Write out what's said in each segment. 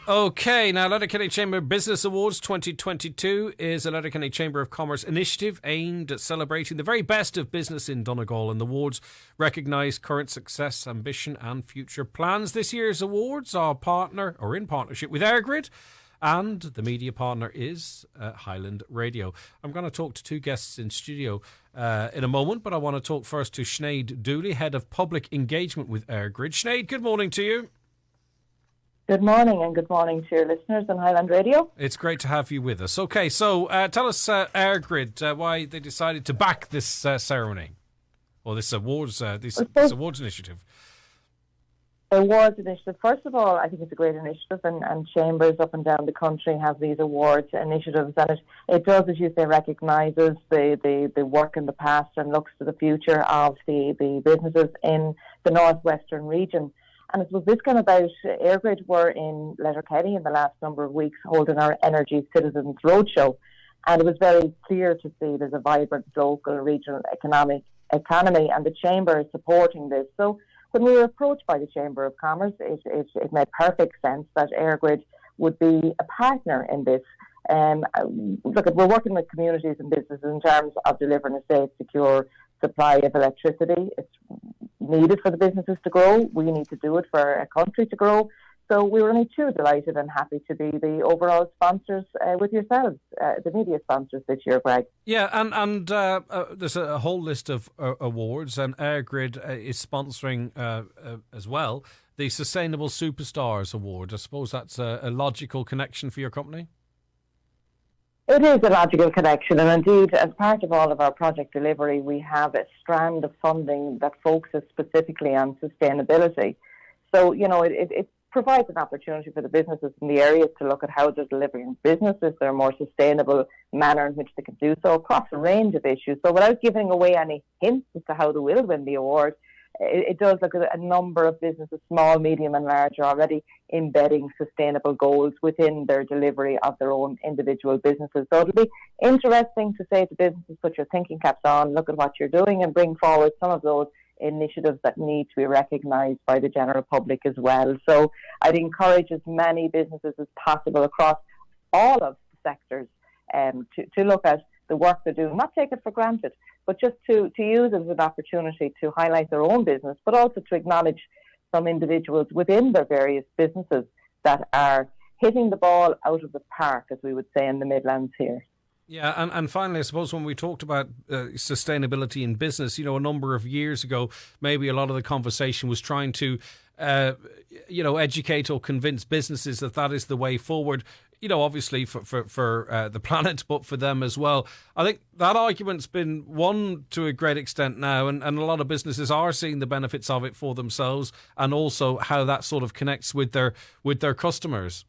Okay, now Letterkenny Chamber Business Awards 2022 is a Letterkenny Chamber of Commerce initiative aimed at celebrating the very best of business in Donegal, and the awards recognise current success, ambition and future plans. This year's awards are in partnership with AirGrid, and the media partner is Highland Radio. I'm going to talk to two guests in studio in a moment, but I want to talk first to Sinead Dooley, Head of Public Engagement with AirGrid. Sinead, good morning to you. Good morning, and good morning to your listeners on Highland Radio. It's great to have you with us. Okay, so tell us, AirGrid, why they decided to back this ceremony, or this awards initiative. Awards initiative. First of all, I think it's a great initiative, and chambers up and down the country have these awards initiatives, and it does, as you say, recognises the work in the past and looks to the future of the businesses in the northwestern region. And I suppose this came about, AirGrid were in Letterkenny in the last number of weeks holding our Energy Citizens Roadshow. And it was very clear to see there's a vibrant local regional economy, and the Chamber is supporting this. So when we were approached by the Chamber of Commerce, it made perfect sense that AirGrid would be a partner in this. Look, we're working with communities and businesses in terms of delivering a safe, secure supply of electricity. It's needed for the businesses to grow. We need to do it for a country to grow. So we were only too delighted and happy to be the overall sponsors with yourselves, the media sponsors this year, Greg. Yeah, and there's a whole list of awards, and AirGrid is sponsoring as well the Sustainable Superstars Award. I suppose that's a logical connection for your company? It is a logical connection, and indeed, as part of all of our project delivery, we have a strand of funding that focuses specifically on sustainability. So, it provides an opportunity for the businesses in the area to look at how they're delivering businesses, their more sustainable manner in which they can do so across a range of issues. So without giving away any hints as to how they will win the award, it does look at a number of businesses, small, medium and large, are already embedding sustainable goals within their delivery of their own individual businesses. So it'll be interesting to say to businesses, put your thinking caps on, look at what you're doing and bring forward some of those initiatives that need to be recognised by the general public as well. So I'd encourage as many businesses as possible across all of the sectors to look at the work they're doing, not take it for granted, but just to use it as an opportunity to highlight their own business, but also to acknowledge some individuals within their various businesses that are hitting the ball out of the park, as we would say in the Midlands here. Yeah, and finally, I suppose when we talked about sustainability in business, a number of years ago, maybe a lot of the conversation was trying to, educate or convince businesses that is the way forward. Obviously for the planet, but for them as well. I think that argument's been won to a great extent now, and a lot of businesses are seeing the benefits of it for themselves, and also how that sort of connects with their customers.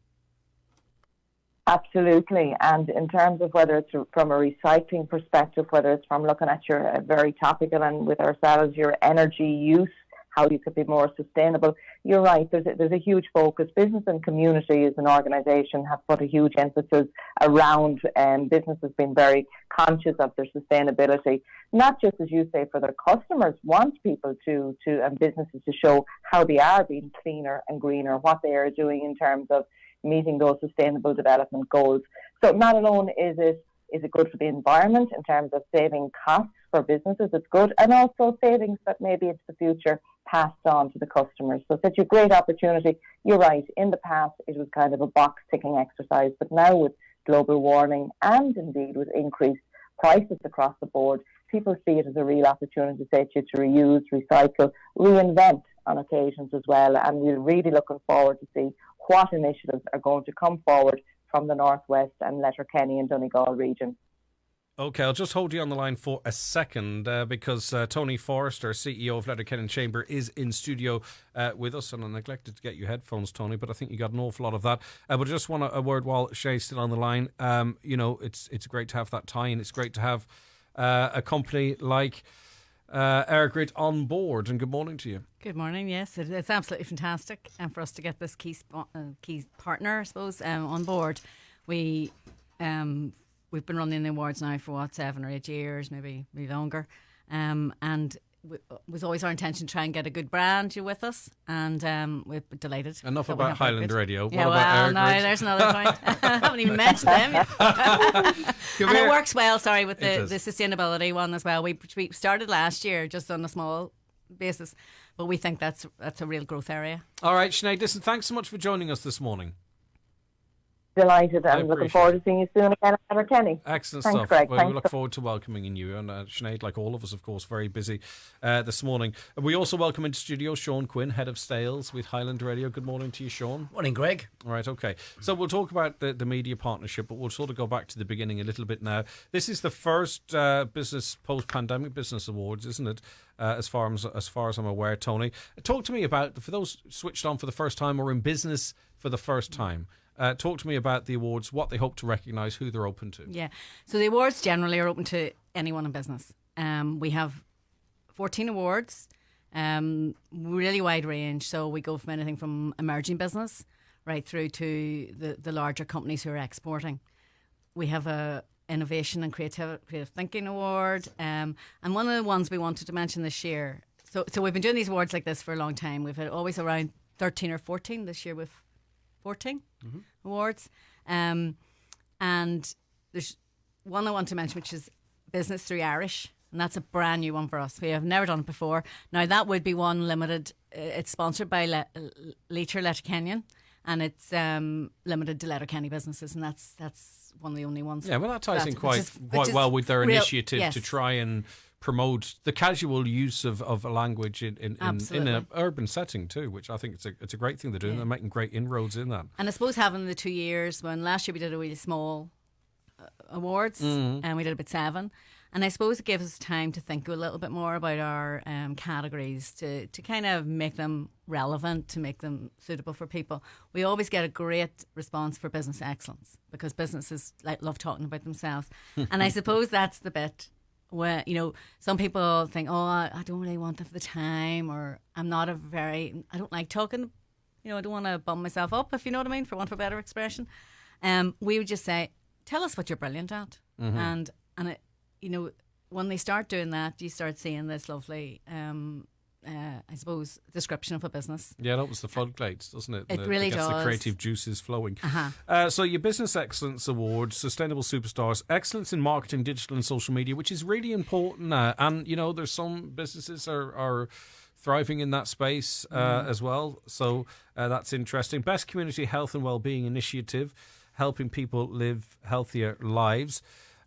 Absolutely. And in terms of whether it's from a recycling perspective, whether it's from looking at your very topical and with ourselves, your energy use, how you could be more sustainable. You're right, there's a huge focus. Business and community as an organisation have put a huge emphasis around businesses being very conscious of their sustainability, not just, as you say, for their customers, want people to and businesses to show how they are being cleaner and greener, what they are doing in terms of meeting those sustainable development goals. So not alone is it good for the environment in terms of saving costs for businesses, it's good, and also savings that maybe into the future passed on to the customers. So it's such a great opportunity. You're right, in the past it was kind of a box ticking exercise, but now with global warming and indeed with increased prices across the board, people see it as a real opportunity to reuse, recycle, reinvent on occasions as well. And we're really looking forward to see what initiatives are going to come forward from the Northwest and Letterkenny and Donegal region. Okay, I'll just hold you on the line for a second because Tony Forrester, CEO of Letterkenny Chamber, is in studio with us, and I neglected to get you headphones, Tony, but I think you got an awful lot of that. But I just want a word while Shay's still on the line. It's great to have that tie-in. It's great to have a company like AirGrid on board, and good morning to you. Good morning. Yes, it's absolutely fantastic, and for us to get this key partner, I suppose, on board. We've been running the awards now for 7 or 8 years, maybe longer, and was always our intention to try and get a good brand with us, and we're delighted. Enough about Highland Radio. Yeah, what about no, there's another point. I haven't even mentioned them yet. And it works well, with the sustainability one as well. We started last year just on a small basis, but we think that's a real growth area. All right, Sinead, listen, thanks so much for joining us this morning. Delighted, and looking forward to seeing you soon again at Letterkenny. Excellent Thanks, stuff. Greg. Well, we look forward to welcoming you. And Sinead, like all of us, of course, very busy this morning. And we also welcome into studio Sean Quinn, Head of Sales with Highland Radio. Good morning to you, Sean. Morning, Greg. All right, okay. So we'll talk about the media partnership, but we'll sort of go back to the beginning a little bit now. This is the first post-pandemic business awards, isn't it? As far as I'm aware, Tony. Talk to me about, for those switched on for the first time or in business for the first time, talk to me about the awards, what they hope to recognise, who they're open to. Yeah, so the awards generally are open to anyone in business. We have 14 awards, really wide range. So we go from anything from emerging business right through to the larger companies who are exporting. We have a Innovation and Creative Thinking Award, and one of the ones we wanted to mention this year. So we've been doing these awards like this for a long time. We've had always around 13 or 14. This year we've 14 awards. And there's one I want to mention, which is Business Through Irish. And that's a brand new one for us. We have never done it before. Now, that would be one limited. It's sponsored by Letterkenny, and it's limited to Letterkenny businesses. And that's one of the only ones. Yeah, well, that ties in quite well with their initiative to try and promote the casual use of a language in an urban setting too, which I think it's a great thing they're doing. They're making great inroads in that. And I suppose having the 2 years, when last year we did a really small awards, and we did about 7, and I suppose it gives us time to think a little bit more about our categories to kind of make them relevant, to make them suitable for people. We always get a great response for business excellence because businesses love talking about themselves, and I suppose that's the bit where, some people think, oh, I don't really want to have the time, or I don't like talking, I don't want to bum myself up, if you know what I mean, for want of a better expression. We would just say, tell us what you're brilliant at. And it, when they start doing that, you start seeing this lovely, I suppose, description of a business. Yeah, it opens the floodgates, doesn't it? It really does. The creative juices flowing. So your Business Excellence Awards, Sustainable Superstars, Excellence in Marketing, Digital and Social Media, which is really important now. And, there's some businesses are thriving in that space as well. So that's interesting. Best Community Health and Wellbeing Initiative, helping people live healthier lives.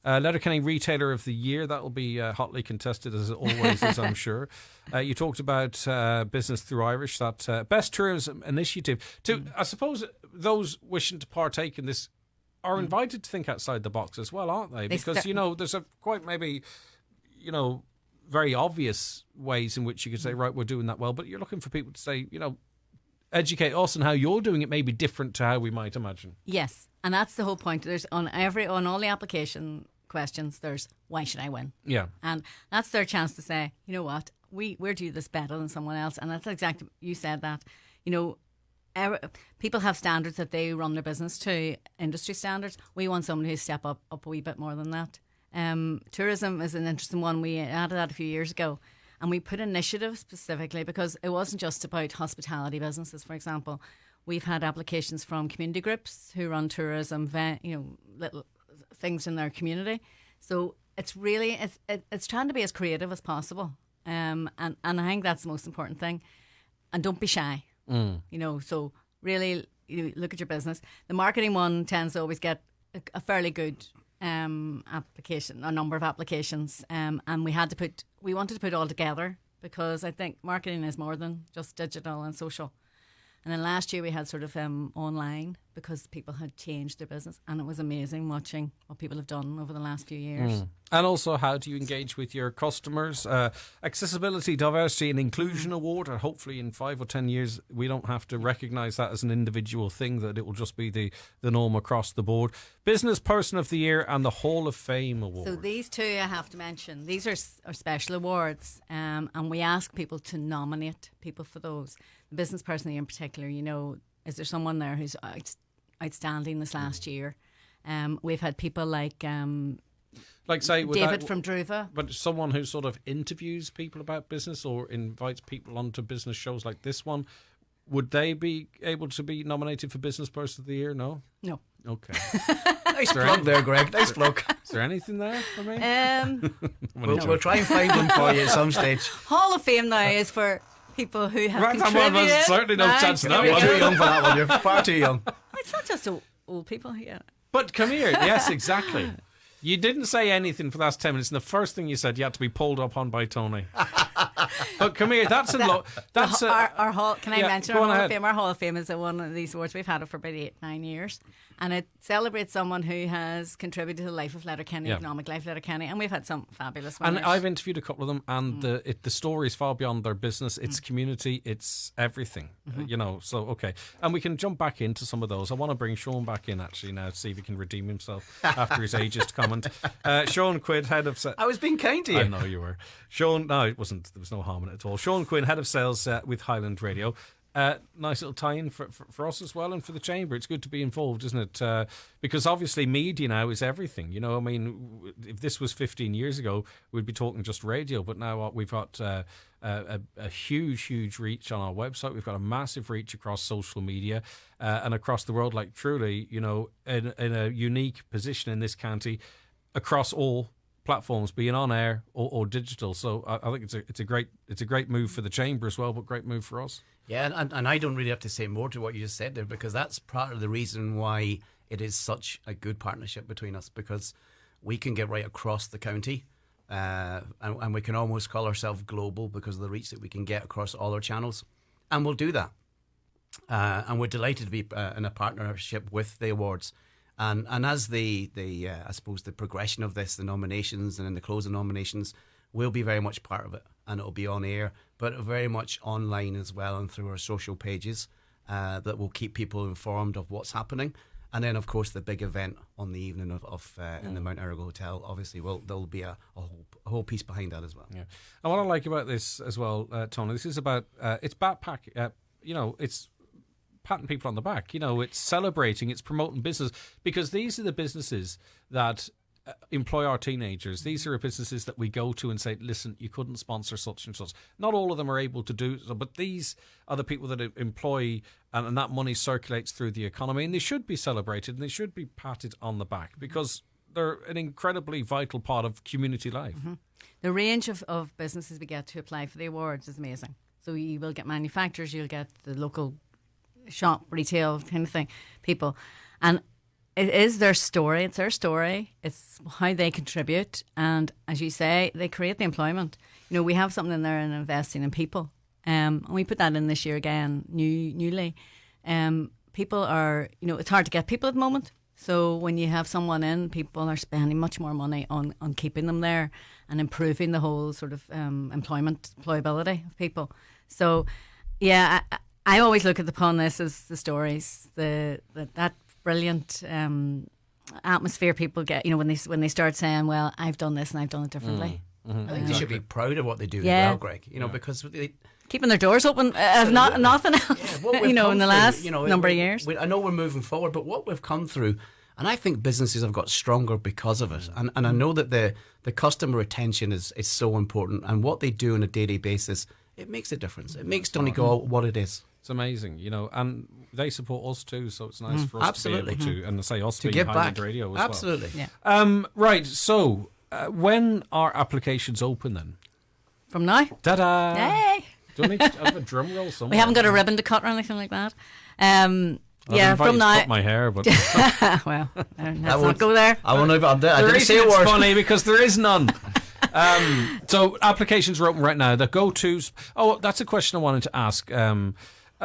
Letterkenny Retailer of the Year, that will be hotly contested as it always is, I'm sure. You talked about Business Through Irish, that Best Tourism Initiative. I suppose those wishing to partake in this are invited to think outside the box as well, aren't they? Because, there's a quite maybe, very obvious ways in which you could say, right, we're doing that well, but you're looking for people to say, educate us on how you're doing it may be different to how we might imagine. Yes, and that's the whole point. There's on all the application questions, there's why should I win? Yeah. And that's their chance to say, you know what, we're doing this better than someone else. And that's exactly, you said that, people have standards that they run their business to, industry standards. We want someone who's step up a wee bit more than that. Tourism is an interesting one. We added that a few years ago. And we put initiatives specifically because it wasn't just about hospitality businesses, for example. We've had applications from community groups who run tourism, little things in their community. So it's really, it's trying to be as creative as possible. And I think that's the most important thing. And don't be shy. So really look at your business. The marketing one tends to always get a fairly good application, a number of applications, and we wanted to put it all together because I think marketing is more than just digital and social. And then last year we had sort of online because people had changed their business, and it was amazing watching what people have done over the last few years. And also, how do you engage with your customers? Accessibility, Diversity and Inclusion Award, and hopefully in 5 or 10 years we don't have to recognise that as an individual thing, that it will just be the norm across the board. Business Person of the Year and the Hall of Fame Award. So these two I have to mention. These are special awards, and we ask people to nominate people for those. The Business Person of the Year in particular, is there someone there who's outstanding this last year? We've had people like Like, say, David from Druva. But someone who sort of interviews people about business or invites people onto business shows like this one, would they be able to be nominated for Business Person of the Year? No? No. Okay. Nice plug there, Greg. Nice plug. Is there anything there for me? We'll try and find them for you at some stage. Hall of Fame now is for people who have contributed. There's certainly no chance of that You're one. too young for that one. You're far too young. It's not just old people here. But come here. Yes, exactly. You didn't say anything for the last 10 minutes, and the first thing you said, you had to be pulled up on by Tony. But come here, that's our hall. Can I mention go our on Hall ahead. of Fame? Our Hall of Fame is one of these awards. We've had it for about 8-9 years, and it celebrates someone who has contributed to the life of Letterkenny, economic life of Letterkenny, and we've had some fabulous ones. And I've interviewed a couple of them, and the story is far beyond their business. It's community, it's everything, so, okay. And we can jump back into some of those. I want to bring Sean back in, actually, now, to see if he can redeem himself after his ageist comment. Sean Quinn, head of... I was being kind to you. I know you were. Sean, no, it wasn't. There was no harm in it at all. Sean Quinn, head of sales with Highland Radio. Nice little tie-in for us as well and for the Chamber. It's good to be involved, isn't it? Because obviously media now is everything. I mean, if this was 15 years ago, we'd be talking just radio. But now we've got a huge reach on our website. We've got a massive reach across social media and across the world. Like, truly, in a unique position in this county across all platforms, being on air or digital. So I think it's a great move for the Chamber as well, but great move for us. Yeah, and I don't really have to say more to what you just said there, because that's part of the reason why it is such a good partnership between us, because we can get right across the county and we can almost call ourselves global because of the reach that we can get across all our channels, and we'll do that. And we're delighted to be in a partnership with the awards. And as the I suppose the progression of this, the nominations and then the closing nominations, we'll be very much part of it, and it'll be on air, but very much online as well and through our social pages that will keep people informed of what's happening. And then, of course, the big event on the evening of in the Mount Errigal Hotel, obviously, there'll be a whole piece behind that as well. Yeah, and what I like about this as well, Tony, this is about it's backpack. It's patting people on the back. It's celebrating, it's promoting business, because these are the businesses that employ our teenagers. These are businesses that we go to and say, listen, you couldn't sponsor such and such. Not all of them are able to do so, but these are the people that employ, and that money circulates through the economy, and they should be celebrated and they should be patted on the back, because they're an incredibly vital part of community life. Mm-hmm. The range of businesses we get to apply for the awards is amazing. So you will get manufacturers, you'll get the local shop, retail kind of thing, people. And it is their story. It's their story. It's how they contribute. And as you say, they create the employment. We have something in there in investing in people. And we put that in this year again, newly. People are, it's hard to get people at the moment. So when you have someone in, people are spending much more money on keeping them there and improving the whole sort of employability of people. So, yeah, I always look upon this as the stories, that brilliant atmosphere people get, when they start saying, well, I've done this and I've done it differently. I think they should be proud of what they do as well, Greg, because keeping their doors open, if not nothing else, in the last number of years. I know we're moving forward, but what we've come through, and I think businesses have got stronger because of it. And I know that the customer retention is so important, and what they do on a daily basis, it makes a difference. It makes Donegal what it is. It's amazing, and they support us too, so it's nice for us to be able to, and say us to being give Highland back. Radio as Absolutely. well. Yeah. Right, so when are applications open then? From now? Ta-da! Hey! Do I need to have a drum roll somewhere? We haven't got a ribbon to cut or anything like that. From now. Cut my hair, but well, let's not go there. I didn't say a it's word. funny because there is none. So applications are open right now. The go-tos. Oh, that's a question I wanted to ask.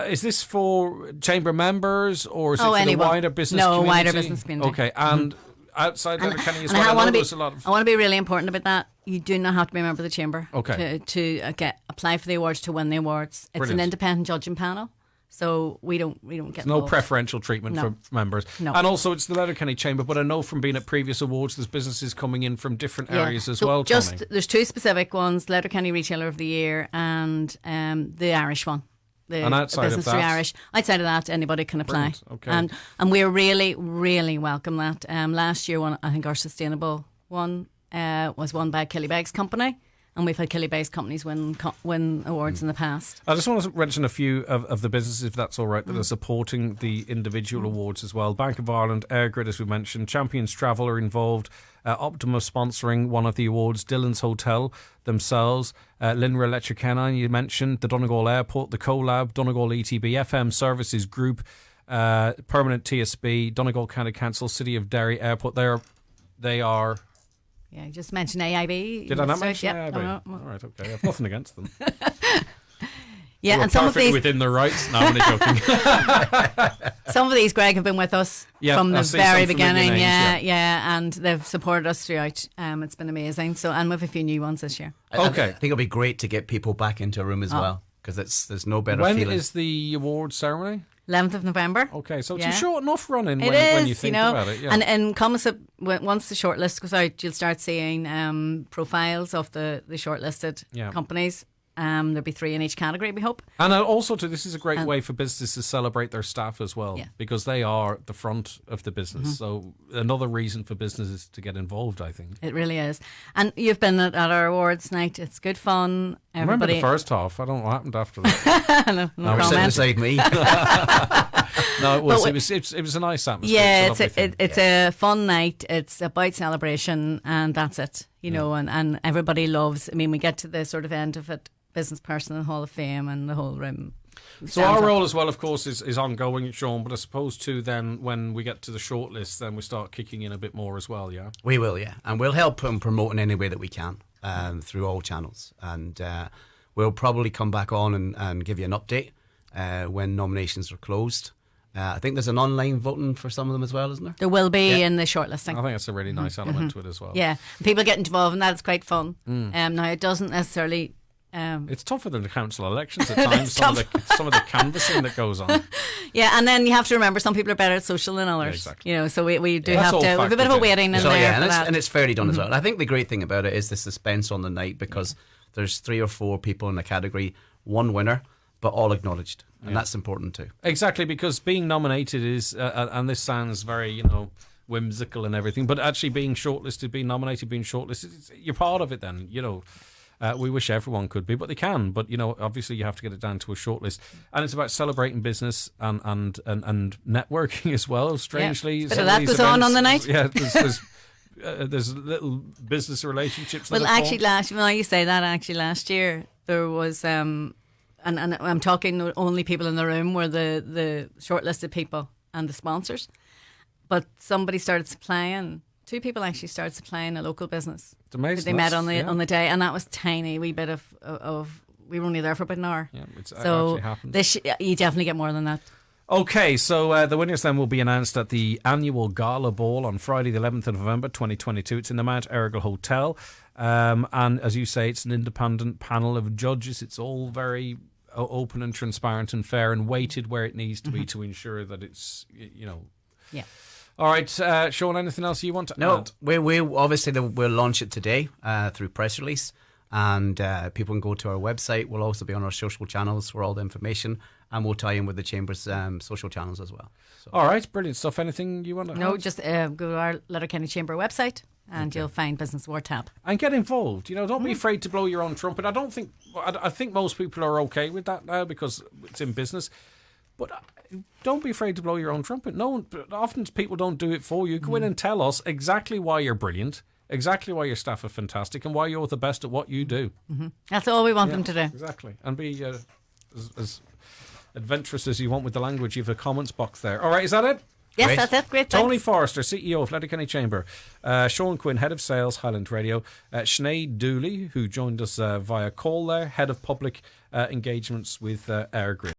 Is this for Chamber members or is it for the wider business community? No, wider business community. Okay, and outside Letterkenny as well. I want to be really important about that. You do not have to be a member of the Chamber to apply for the awards, to win the awards. It's an independent judging panel. So we don't get no preferential treatment for members. No. And also it's the Letterkenny Chamber, but I know from being at previous awards there's businesses coming in from different areas as well, Tony. There's two specific ones, Letterkenny Retailer of the Year and the Irish one. And outside Business of that? Irish. Outside of that, anybody can apply. Okay. And we really, really welcome that. Last year, I think our sustainable one was won by Killybegs Company. And we've had Killybegs companies win awards in the past. I just want to mention a few of the businesses, if that's all right, that are supporting the individual awards as well. Bank of Ireland, Airgrid, as we mentioned, Champions Travel are involved, Optima sponsoring one of the awards, Dillon's Hotel themselves, Linra Letterkenny, you mentioned, the Donegal Airport, the CoLab, Donegal ETB, FM Services Group, Permanent TSB, Donegal County Council, City of Derry Airport. They are... Yeah, you just mentioned AIB. Did I not mention AIB? AIB? All right, okay. I have nothing against them. Yeah, We're and some of these within their rights. No, I'm only joking. some of these, Greg, have been with us from the very beginning. Names, and they've supported us throughout. It's been amazing. So, and with a few new ones this year. Okay, I think it'll be great to get people back into a room as well, because there's no better when feeling. When is the award ceremony? 11th of November. Okay, so it's a short enough running when you think about it. Yeah. And once the shortlist goes out, you'll start seeing profiles of the shortlisted companies. There'll be 3 in each category, we hope. And also, this is a great way for businesses to celebrate their staff as well, because they are the front of the business. So another reason for businesses to get involved, I think. It really is. And you've been at our awards night. It's good fun. Remember the first half? I don't know what happened after that. no we're sitting beside me. No, it was. It was a nice atmosphere. Yeah, it's a fun night. It's about celebration, and that's it. You know, and everybody loves. I mean, we get to the sort of end of it. Business person in the Hall of Fame and the whole room. So our role as well, of course, is ongoing, Sean, but I suppose too then when we get to the shortlist, then we start kicking in a bit more as well, yeah? We will, yeah. And we'll help promote in any way that we can through all channels. And we'll probably come back on and give you an update when nominations are closed. I think there's an online voting for some of them as well, isn't there? There will be in the shortlisting. I think that's a really nice element to it as well. Yeah, people get involved and that's quite fun. Now, it doesn't necessarily... it's tougher than the council elections at times. Some of the canvassing that goes on. Yeah, and then you have to remember some people are better at social than others. Yeah, exactly. You know, so we do have to. We have a bit of a waiting in there. Yeah, and it's fairly done as well. I think the great thing about it is the suspense on the night, because there's 3 or 4 people in the category, one winner, but all acknowledged, and that's important too. Exactly, because being nominated is, and this sounds very, whimsical and everything, but actually being shortlisted, being nominated, being shortlisted, you're part of it. Then we wish everyone could be, but they can. But obviously, you have to get it down to a shortlist, and it's about celebrating business and networking as well. Strangely, so that goes on the night. Yeah, there's little business relationships. Well, actually, last year there was, and I'm talking only people in the room were the shortlisted people and the sponsors, but somebody started supplying. 2 people actually started supplying a local business. It's amazing. They met on the day, and that was tiny wee bit of we were only there for about an hour. Yeah, it so actually happened. You definitely get more than that. Okay, so the winners then will be announced at the annual gala ball on Friday the 11th of November 2022. It's in the Mount Errigal Hotel, and as you say, it's an independent panel of judges. It's all very open and transparent and fair and weighted where it needs to be to ensure that it's Yeah. All right, Sean, anything else you want to add? We obviously we'll launch it today through press release, and people can go to our website. We'll also be on our social channels for all the information, and we'll tie in with the Chamber's social channels as well. So. All right, brilliant stuff. Anything you want to add? No, just go to our Letterkenny Chamber website and you'll find Business Award tab. And get involved. Don't be afraid to blow your own trumpet. I think most people are okay with that now because it's in business. But don't be afraid to blow your own trumpet. Often people don't do it for you. Go in and tell us exactly why you're brilliant, exactly why your staff are fantastic, and why you're the best at what you do. That's all we want them to do. Exactly. And be as adventurous as you want with the language. You have a comments box there. All right, is that it? Yes, that's it. Great. Tony Forrester, CEO of Letterkenny Chamber. Sean Quinn, Head of Sales, Highland Radio. Sinead Dooley, who joined us via call there, Head of Public Engagements with Airgrid.